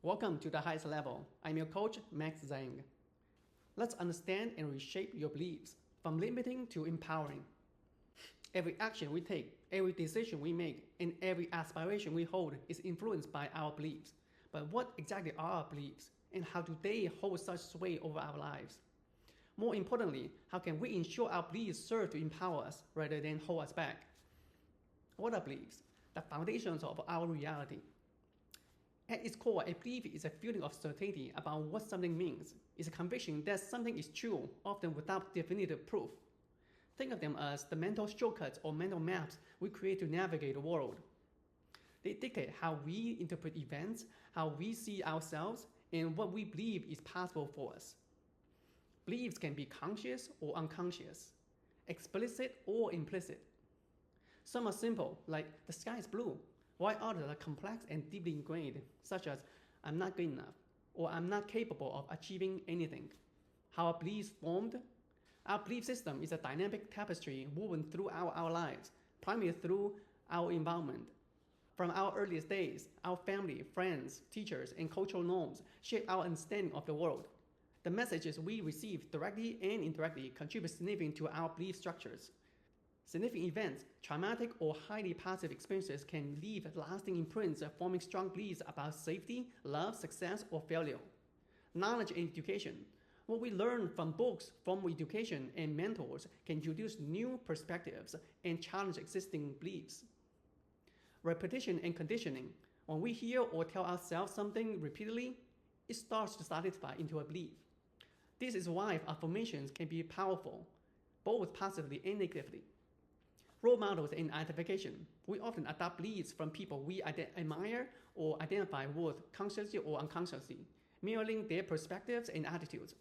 Welcome to the highest level. I'm your coach, Max Zhang. Let's understand and reshape your beliefs from limiting to empowering. Every action we take, every decision we make, and every aspiration we hold is influenced by our beliefs. But what exactly are our beliefs, and how do they hold such sway over our lives? More importantly, how can we ensure our beliefs serve to empower us rather than hold us back? What are beliefs? The foundations of our reality. At its core, a belief is a feeling of certainty about what something means. It's a conviction that something is true, often without definitive proof. Think of them as the mental shortcuts or mental maps we create to navigate the world. They dictate how we interpret events, how we see ourselves, and what we believe is possible for us. Beliefs can be conscious or unconscious, explicit or implicit. Some are simple, like the sky is blue, while others are complex and deeply ingrained, such as I'm not good enough, or I'm not capable of achieving anything. How are beliefs formed? Our belief system is a dynamic tapestry woven throughout our lives, primarily through our environment. From our earliest days, our family, friends, teachers, and cultural norms shape our understanding of the world. The messages we receive directly and indirectly contribute significantly to our belief structures. Significant events, traumatic or highly positive experiences can leave lasting imprints, forming strong beliefs about safety, love, success, or failure. Knowledge and education. What we learn from books, formal education, and mentors can introduce new perspectives and challenge existing beliefs. Repetition and conditioning. When we hear or tell ourselves something repeatedly, it starts to solidify into a belief. This is why affirmations can be powerful, both positively and negatively. Role models and identification. We often adopt beliefs from people we admire or identify with consciously or unconsciously, mirroring their perspectives and attitudes.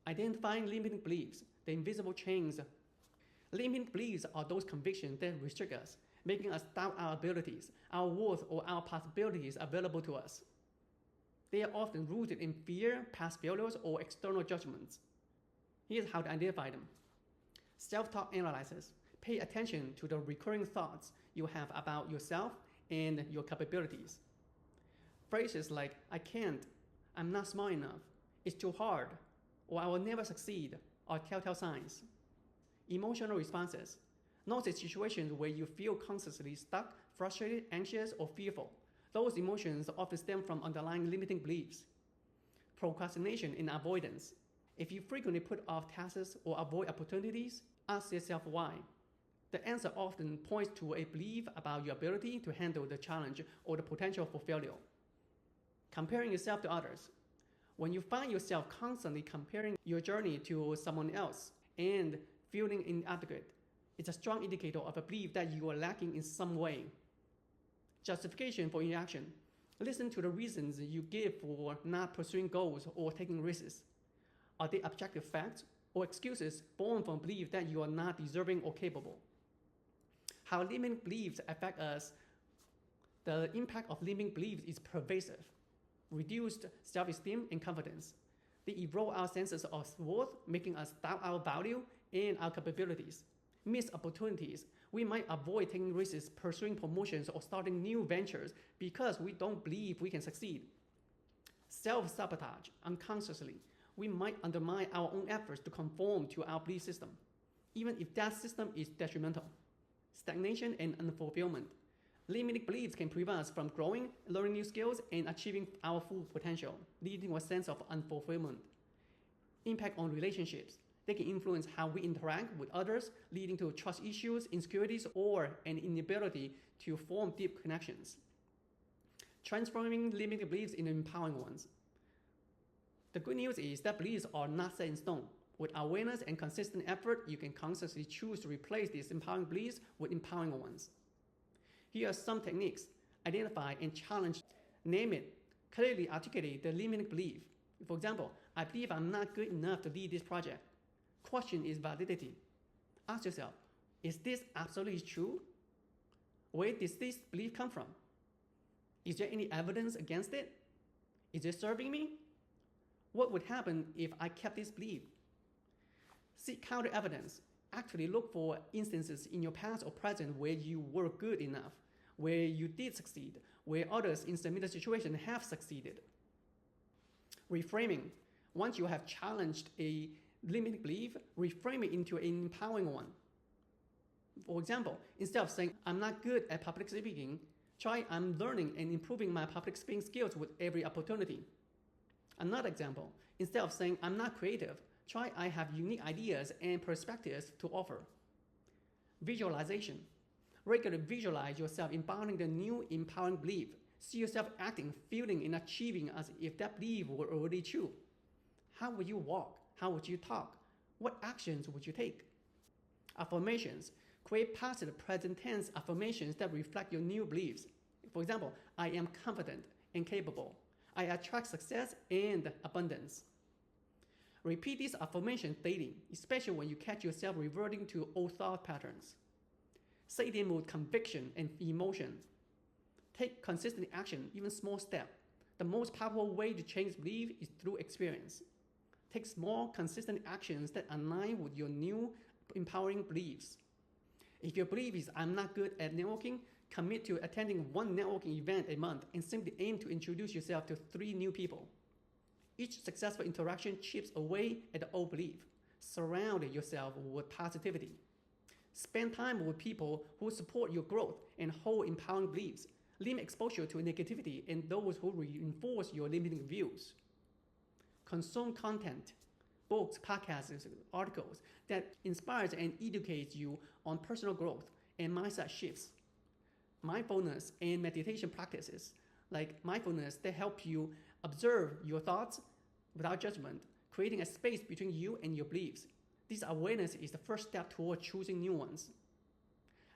Identifying limiting beliefs, the invisible chains. Limiting beliefs are those convictions that restrict us, making us doubt our abilities, our worth, or our possibilities available to us. They are often rooted in fear, past failures, or external judgments. Here's how to identify them. Self-talk analysis. Pay attention to the recurring thoughts you have about yourself and your capabilities. Phrases like, I can't, I'm not smart enough, it's too hard, or I will never succeed are telltale signs. Emotional responses. Notice situations where you feel constantly stuck, frustrated, anxious, or fearful. Those emotions often stem from underlying limiting beliefs. Procrastination and avoidance. If you frequently put off tasks or avoid opportunities, ask yourself why. The answer often points to a belief about your ability to handle the challenge or the potential for failure. Comparing yourself to others. When you find yourself constantly comparing your journey to someone else and feeling inadequate, it's a strong indicator of a belief that you are lacking in some way. Justification for inaction. Listen to the reasons you give for not pursuing goals or taking risks. Are they objective facts or excuses born from belief that you are not deserving or capable? How limiting beliefs affect us. The impact of limiting beliefs is pervasive. Reduced self-esteem and confidence. They erode our senses of worth, making us doubt our value and our capabilities. Missed opportunities. We might avoid taking risks, pursuing promotions, or starting new ventures because we don't believe we can succeed. Self-sabotage. Unconsciously, we might undermine our own efforts to conform to our belief system, even if that system is detrimental. Stagnation and unfulfillment. Limiting beliefs can prevent us from growing, learning new skills, and achieving our full potential, leading to a sense of unfulfillment. Impact on relationships. They can influence how we interact with others, leading to trust issues, insecurities, or an inability to form deep connections. Transforming limiting beliefs into empowering ones. The good news is that beliefs are not set in stone. With awareness and consistent effort, you can consciously choose to replace these empowering beliefs with empowering ones. Here are some techniques. Identify and challenge. Name it. Clearly articulate the limiting belief. For example, I believe I'm not good enough to lead this project. Question its validity. Ask yourself, is this absolutely true? Where does this belief come from? Is there any evidence against it? Is it serving me? What would happen if I kept this belief? Seek counter evidence. Actually look for instances in your past or present where you were good enough, where you did succeed, where others in similar situations have succeeded. Reframing. Once you have challenged a limiting belief, reframe it into an empowering one. For example, instead of saying, I'm not good at public speaking, try, I'm learning and improving my public speaking skills with every opportunity. Another example, instead of saying, I'm not creative, try, I have unique ideas and perspectives to offer. Visualization. Regularly visualize yourself embodying the new empowering belief. See yourself acting, feeling, and achieving as if that belief were already true. How would you walk? How would you talk? What actions would you take? Affirmations. Create positive present tense affirmations that reflect your new beliefs. For example, I am confident and capable. I attract success and abundance. Repeat these affirmations daily, especially when you catch yourself reverting to old thought patterns. Say them with conviction and emotion. Take consistent action, even small steps. The most powerful way to change belief is through experience. Take small, consistent actions that align with your new empowering beliefs. If your belief is I'm not good at networking, commit to attending one networking event a month and simply aim to introduce yourself to 3 new people. Each successful interaction chips away at the old belief. Surround yourself with positivity. Spend time with people who support your growth and hold empowering beliefs. Limit exposure to negativity and those who reinforce your limiting views. Consume content, books, podcasts, articles that inspires and educates you on personal growth and mindset shifts. Mindfulness and meditation practices like mindfulness that help you observe your thoughts without judgment, creating a space between you and your beliefs. This awareness is the first step toward choosing new ones.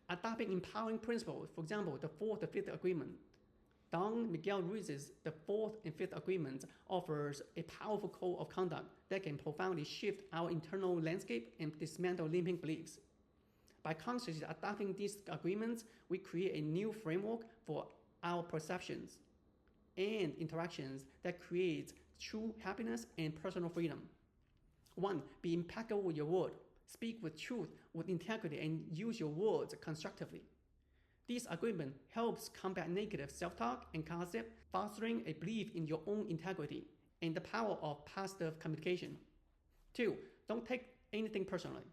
Adopting empowering principles, for example, the 4th and 5th agreement. Don Miguel Ruiz's The 4th and 5th Agreement offers a powerful code of conduct that can profoundly shift our internal landscape and dismantle limiting beliefs. By consciously adopting these agreements, we create a new framework for our perceptions and interactions that creates true happiness and personal freedom. 1. Be impeccable with your word. Speak with truth, with integrity, and use your words constructively. This agreement helps combat negative self-talk and gossip, fostering a belief in your own integrity and the power of positive communication. 2. Don't take anything personally.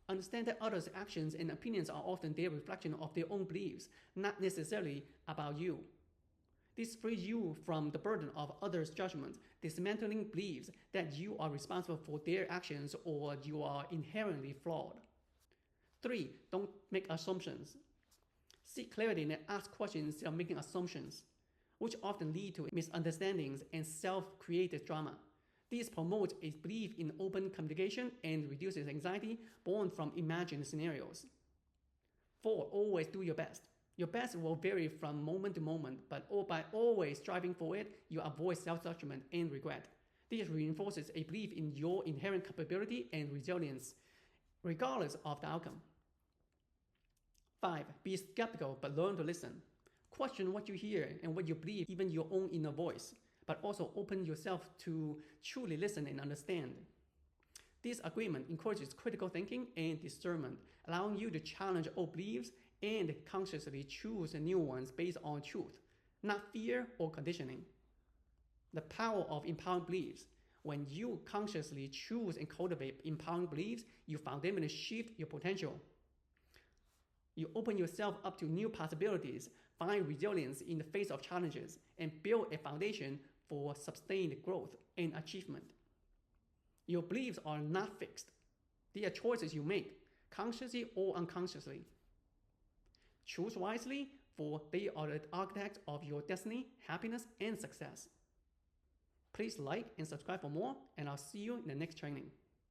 Understand that others' actions and opinions are often their reflection of their own beliefs, not necessarily about you. This frees you from the burden of others' judgment, dismantling beliefs that you are responsible for their actions or you are inherently flawed. 3. Don't make assumptions. Seek clarity and ask questions instead of making assumptions, which often lead to misunderstandings and self-created drama. This promotes a belief in open communication and reduces anxiety born from imagined scenarios. 4. Always do your best. Your best will vary from moment to moment, but by always striving for it, you avoid self-judgment and regret. This reinforces a belief in your inherent capability and resilience, regardless of the outcome. 5. Be skeptical but learn to listen. Question what you hear and what you believe, even your own inner voice, but also open yourself to truly listen and understand. This agreement encourages critical thinking and discernment, allowing you to challenge old beliefs and consciously choose new ones based on truth, not fear or conditioning. The power of empowering beliefs. When you consciously choose and cultivate empowering beliefs, you fundamentally shift your potential. You open yourself up to new possibilities, find resilience in the face of challenges, and build a foundation for sustained growth and achievement. Your beliefs are not fixed. They are choices you make, consciously or unconsciously. Choose wisely, for they are the architects of your destiny, happiness, and success. Please like and subscribe for more, and I'll see you in the next training.